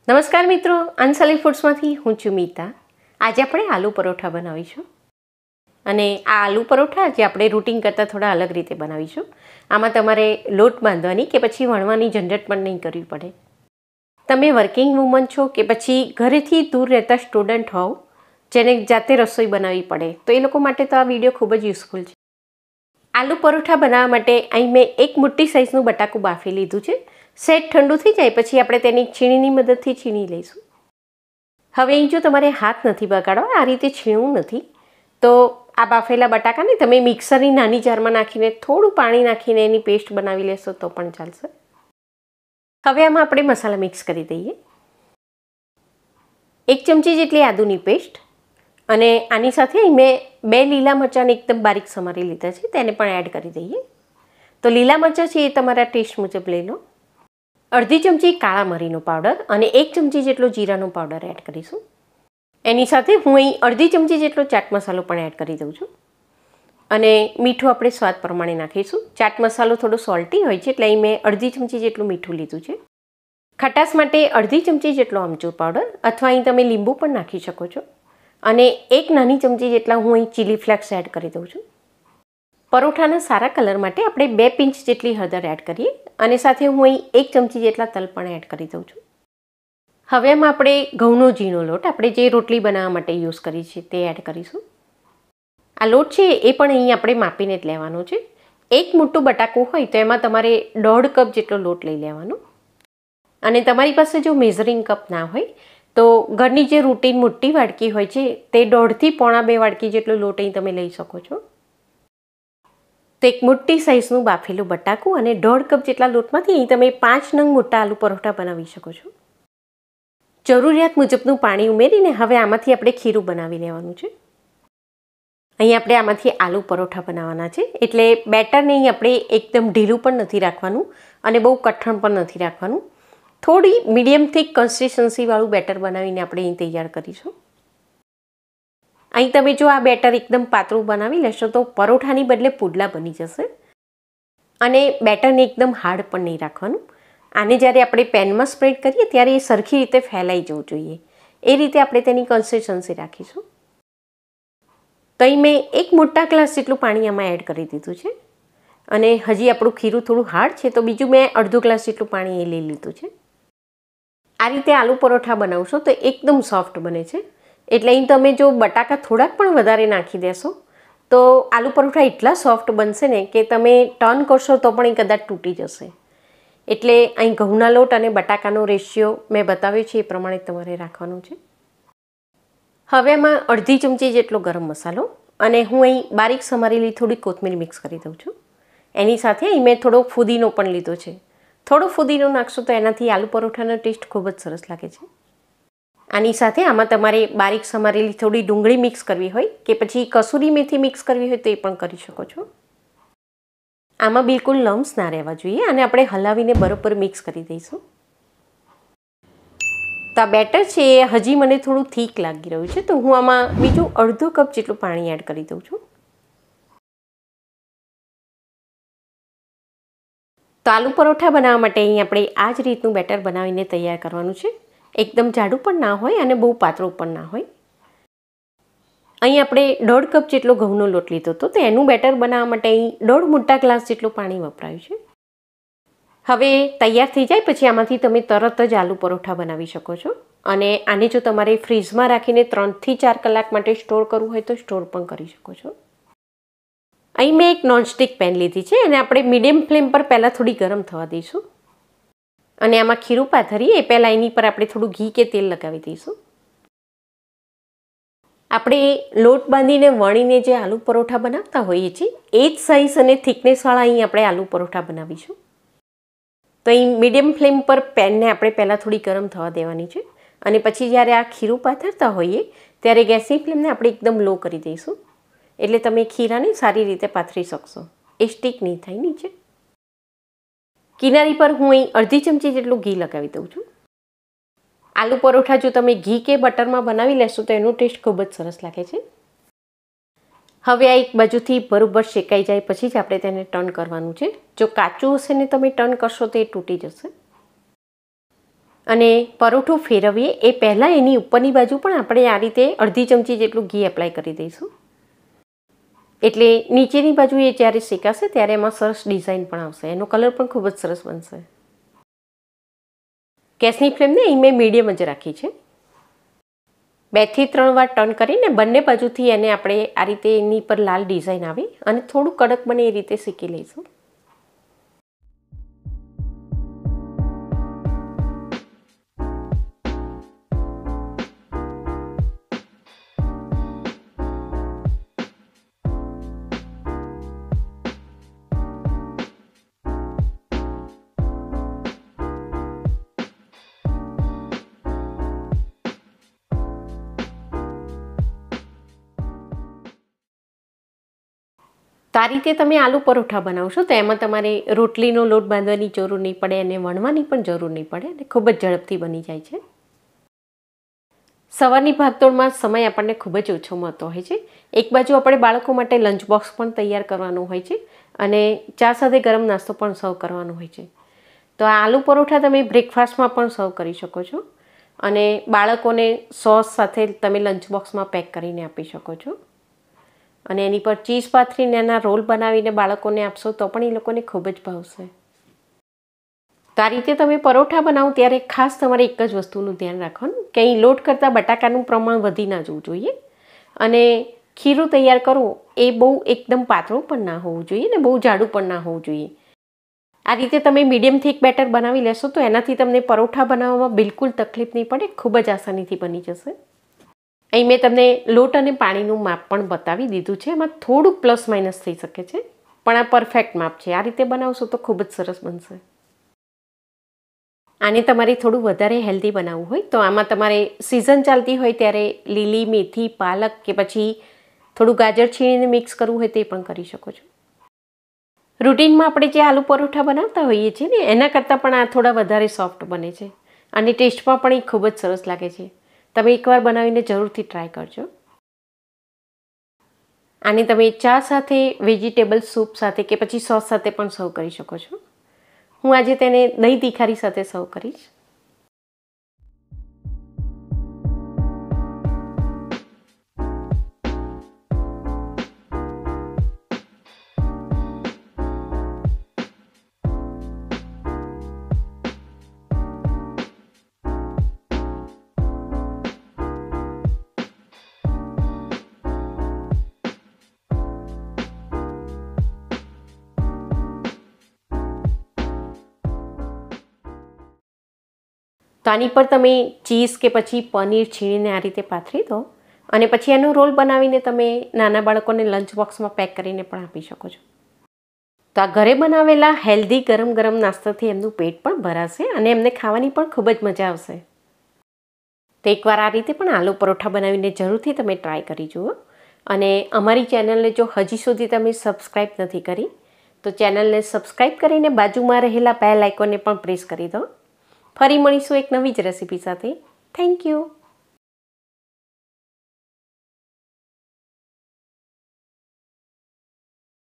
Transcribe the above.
નમસ્કાર મિત્રો, અનસલિડ ફૂડ્સમાંથી હું છું મીતા. આજે આપણે આલુ પરોઠા બનાવીશું અને આ આલુ પરોઠા જે આપણે રૂટીન કરતાં થોડા અલગ રીતે બનાવીશું. આમાં તમારે લોટ બાંધવાની કે પછી વણવાની ઝંઝટ પણ નહીં કરવી પડે. તમે વર્કિંગ વુમન છો કે પછી ઘરેથી દૂર રહેતા સ્ટુડન્ટ હોવ જેને જાતે રસોઈ બનાવવી પડે તો એ લોકો માટે તો આ વિડીયો ખૂબ જ યુઝફુલ છે. આલુ પરોઠા બનાવવા માટે અહીં મેં એક મોટી સાઇઝનું બટાકું બાફી લીધું છે. સેટ ઠંડુ થઈ જાય પછી આપણે તેની છીણીની મદદથી છીણી લઈશું. હવે અહીં જો તમારે હાથ નથી બગાડવા, આ રીતે છીણવું નથી, તો આ બાફેલા બટાકાને તમે મિક્સરની નાની જારમાં નાખીને થોડું પાણી નાખીને એની પેસ્ટ બનાવી લેશો તો પણ ચાલશે. હવે આમાં આપણે મસાલા મિક્સ કરી દઈએ. 1 ચમચી જેટલી આદુની પેસ્ટ અને આની સાથે મેં 2 લીલા મરચાંને એકદમ બારીક સમારી લીધા છે, તેને પણ એડ કરી દઈએ. તો લીલા મરચાં છે એ તમારા ટેસ્ટ મુજબ લઈ લો. અડધી ચમચી કાળા મરીનો પાવડર અને 1 ચમચી જેટલો જીરાનો પાવડર એડ કરીશું. એની સાથે હું અહીં અડધી ચમચી જેટલો ચાટ મસાલો પણ એડ કરી દઉં છું અને મીઠું આપણે સ્વાદ પ્રમાણે નાખીશું. ચાટ મસાલો થોડો સોલ્ટી હોય છે એટલે અહીં મેં અડધી ચમચી જેટલું મીઠું લીધું છે. ખટાશ માટે અડધી ચમચી જેટલો આમચૂર પાવડર અથવા અહીં તમે લીંબુ પણ નાખી શકો છો અને 1 નાની ચમચી જેટલા હું અહીં ચીલી ફ્લેક્સ એડ કરી દઉં છું. પરોઠાના સારા કલર માટે આપણે 2 પિંચ જેટલી હળદર એડ કરીએ અને સાથે હું અહીં 1 ચમચી જેટલા તલ પણ એડ કરી દઉં છું. હવે એમાં આપણે ઘઉંનો ઝીણો લોટ, આપણે જે રોટલી બનાવવા માટે યુઝ કરી છે તે એડ કરીશું. આ લોટ છે એ પણ અહીં આપણે માપીને જ લેવાનો છે. 1 મોટું બટાકું હોય તો એમાં તમારે 1.5 કપ જેટલો લોટ લઈ લેવાનો અને તમારી પાસે જો મેઝરિંગ કપ ના હોય તો ઘરની જે રૂટીન મોટી વાડકી હોય છે તે 1.5 થી 1.25 વાડકી જેટલો લોટ અહીં તમે લઈ શકો છો. તો એક મોટી સાઇઝનું બાફેલું બટાકું અને 1.5 કપ જેટલા લોટમાંથી અહીં તમે 5 નંગ મોટા આલુ પરોઠા બનાવી શકો છો. જરૂરિયાત મુજબનું પાણી ઉમેરીને હવે આમાંથી આપણે ખીરું બનાવી લેવાનું છે. અહીં આપણે આમાંથી આલુ પરોઠા બનાવવાના છે એટલે બેટરને અહીં આપણે એકદમ ઢીલું પણ નથી રાખવાનું અને બહુ કઠણ પણ નથી રાખવાનું. થોડી મીડિયમ થીક કન્સિસ્ટન્સીવાળું બેટર બનાવીને આપણે અહીં તૈયાર કરીશું. અહીં તમે જો આ બેટર એકદમ પાતળું બનાવી લેશો તો પરોઠાની બદલે પુડલા બની જશે અને બેટરને એકદમ હાર્ડ પણ નહીં રાખવાનું. આને જ્યારે આપણે પેનમાં સ્પ્રેડ કરીએ ત્યારે એ સરખી રીતે ફેલાઈ જવું જોઈએ, એ રીતે આપણે તેની કન્સિસ્ટન્સી રાખીશું. તો અહીં મેં 1 મોટા ગ્લાસ જેટલું પાણી આમાં એડ કરી દીધું છે અને હજી આપણું ખીરું થોડું હાર્ડ છે તો બીજું મેં અડધો ગ્લાસ જેટલું પાણી એ લઈ લીધું છે. આ રીતે આલુ પરોઠા બનાવશો તો એકદમ સોફ્ટ બને છે. એટલે અહીં તમે જો બટાકા થોડાક પણ વધારે નાખી દેશો તો આલુ પરોઠા એટલા સોફ્ટ બનશે ને કે તમે ટર્ન કરશો તો પણ એ કદાચ તૂટી જશે. એટલે અહીં ઘઉંના લોટ અને બટાકાનો રેશિયો મેં બતાવ્યો છે એ પ્રમાણે તમારે રાખવાનું છે. હવે એમાં અડધી ચમચી જેટલો ગરમ મસાલો અને હું અહીં બારીક સમારેલી થોડી કોથમીર મિક્સ કરી દઉં છું. એની સાથે અહીં મેં થોડો ફુદીનો પણ લીધો છે. થોડો ફુદીનો નાખશો તો એનાથી આલુ પરોઠાનો ટેસ્ટ ખૂબ જ સરસ લાગે છે. આની સાથે આમાં તમારે બારીક સમારેલી થોડી ડુંગળી મિક્સ કરવી હોય કે પછી કસૂરી મેથી મિક્સ કરવી હોય તો એ પણ કરી શકો છો. આમાં બિલકુલ લમ્સ ના રહેવા જોઈએ અને આપણે હલાવીને બરોબર મિક્સ કરી દઈશું. તો આ બેટર છે એ હજી મને થોડું થીક લાગી રહ્યું છે તો હું આમાં બીજું અડધો કપ જેટલું પાણી એડ કરી દઉં છું. તો આલુ પરોઠા બનાવવા માટે અહીં આપણે આ જ રીતનું બેટર બનાવીને તૈયાર કરવાનું છે. એકદમ જાડું પણ ના હોય અને બહુ પાતળું પણ ના હોય. અહીં આપણે 1.5 કપ જેટલો ઘઉંનો લોટ લીધો હતો તો એનું બેટર બનાવવા માટે અહીં 1.5 મોટા ગ્લાસ જેટલું પાણી વપરાયું છે. હવે તૈયાર થઈ જાય પછી આમાંથી તમે તરત જ આલુ પરોઠા બનાવી શકો છો અને આને જો તમારે ફ્રીઝમાં રાખીને 3 થી 4 કલાક માટે સ્ટોર કરવું હોય તો સ્ટોર પણ કરી શકો છો. અહીં મેં એક નોનસ્ટિક પેન લીધી છે અને આપણે મીડિયમ ફ્લેમ પર પહેલાં થોડી ગરમ થવા દઈશું અને આમાં ખીરું પાથરીએ એ પહેલાં એની પર આપણે થોડું ઘી કે તેલ લગાવી દઈશું. આપણે લોટ બાંધીને વણીને જે આલુ પરોઠા બનાવતા હોઈએ છીએ એ જ સાઇઝ અને થિકનેસવાળા અહીં આપણે આલુ પરોઠા બનાવીશું. તો અહીં મીડિયમ ફ્લેમ પર પેનને આપણે પહેલાં થોડી ગરમ થવા દેવાની છે અને પછી જ્યારે આ ખીરું પાથરતા હોઈએ ત્યારે ગેસની ફ્લેમને આપણે એકદમ લો કરી દઈશું એટલે તમે ખીરાને સારી રીતે પાથરી શકશો, એ સ્ટીક નહીં થાય નીચે. કિનારી પર હું અહીં અડધી ચમચી જેટલું ઘી લગાવી દઉં છું. આલુ પરોઠા જો તમે ઘી કે બટરમાં બનાવી લેશો તો એનો ટેસ્ટ ખૂબ જ સરસ લાગે છે. હવે આ એક બાજુથી બરોબર શેકાઈ જાય પછી જ આપણે તેને ટર્ન કરવાનું છે. જો કાચું હશે ને તમે ટર્ન કરશો તો એ તૂટી જશે. અને પરોઠું ફેરવીએ એ પહેલાં એની ઉપરની બાજુ પણ આપણે આ રીતે અડધી ચમચી જેટલું ઘી એપ્લાય કરી દઈશું. એટલે નીચેની બાજુ એ જ્યારે શેકાશે ત્યારે એમાં સરસ ડિઝાઇન પણ આવશે, એનો કલર પણ ખૂબ જ સરસ બનશે. ગેસની ફ્લેમને અહીં મેં મીડિયમ જ રાખી છે. 2 થી 3 વાર ટર્ન કરીને બંને બાજુથી એને આપણે આ રીતે એની પર લાલ ડિઝાઇન આવે અને થોડું કડક બને એ રીતે શેકી લઈશું. તો આ રીતે તમે આલુ પરોઠા બનાવશો તો એમાં તમારે રોટલીનો લોટ બાંધવાની જરૂર નહીં પડે અને વણવાની પણ જરૂર નહીં પડે અને ખૂબ જ ઝડપથી બની જાય છે. સવારની ભાગદોડમાં સમય આપણને ખૂબ જ ઓછો મળતો હોય છે. એક બાજુ આપણે બાળકો માટે લંચ બોક્સ પણ તૈયાર કરવાનું હોય છે અને ચા સાથે ગરમ નાસ્તો પણ સર્વ કરવાનો હોય છે. તો આ આલુ પરોઠા તમે બ્રેકફાસ્ટમાં પણ સર્વ કરી શકો છો અને બાળકોને સોસ સાથે તમે લંચ બોક્સમાં પેક કરીને આપી શકો છો. અને એની પર ચીઝ પાથરીને એના રોલ બનાવીને બાળકોને આપશો તો પણ એ લોકોને ખૂબ જ ભાવશે. તો આ રીતે તમે પરોઠા બનાવો ત્યારે ખાસ તમારે એક જ વસ્તુનું ધ્યાન રાખવાનું કે અહીં લોટ કરતાં બટાકાનું પ્રમાણ વધી ના જવું જોઈએ અને ખીરું તૈયાર કરવું એ બહુ એકદમ પાતળું પણ ના હોવું જોઈએ ને બહુ જાડું પણ ના હોવું જોઈએ. આ રીતે તમે મીડિયમ થીક બેટર બનાવી લેશો તો એનાથી તમને પરોઠા બનાવવામાં બિલકુલ તકલીફ નહીં પડે, ખૂબ જ આસાનીથી બની જશે. અહીં મેં તમને લોટ અને પાણીનું માપ પણ બતાવી દીધું છે. એમાં થોડુંક પ્લસ માઇનસ થઈ શકે છે પણ આ પરફેક્ટ માપ છે. આ રીતે બનાવશો તો ખૂબ જ સરસ બનશે. આને તમારે થોડું વધારે હેલ્ધી બનાવવું હોય તો આમાં તમારે સિઝન ચાલતી હોય ત્યારે લીલી મેથી, પાલક કે પછી થોડું ગાજર છીણીને મિક્સ કરવું હોય તે પણ કરી શકો છો. રૂટીનમાં આપણે જે આલુ પરોઠા બનાવતા હોઈએ છીએ ને એના કરતાં પણ આ થોડા વધારે સોફ્ટ બને છે અને ટેસ્ટમાં પણ એ ખૂબ જ સરસ લાગે છે. તમે એકવાર બનાવીને જરૂરથી ટ્રાય કરજો. આને તમે ચા સાથે, વેજીટેબલ સૂપ સાથે કે પછી સોસ સાથે પણ સર્વ કરી શકો છો. હું આજે તેને દહીં તીખારી સાથે સર્વ કરીશ. તો આની પર તમે ચીઝ કે પછી પનીર છીણીને આ રીતે પાથરી દો અને પછી એનો રોલ બનાવીને તમે નાના બાળકોને લંચ બોક્સમાં પેક કરીને પણ આપી શકો છો. તો આ ઘરે બનાવેલા હેલ્ધી ગરમ ગરમ નાસ્તાથી એમનું પેટ પણ ભરાશે અને એમને ખાવાની પણ ખૂબ જ મજા આવશે. તો એકવાર આ રીતે પણ આલુ પરોઠા બનાવીને જરૂરથી તમે ટ્રાય કરી જુઓ અને અમારી ચેનલને જો હજી સુધી તમે સબસ્ક્રાઈબ નથી કરી તો ચેનલને સબસ્ક્રાઈબ કરીને બાજુમાં રહેલા બેલ આઇકોનને પણ પ્રેસ કરી દો. ફરી મળીશું એક નવી જ રેસીપી સાથે. Thank you.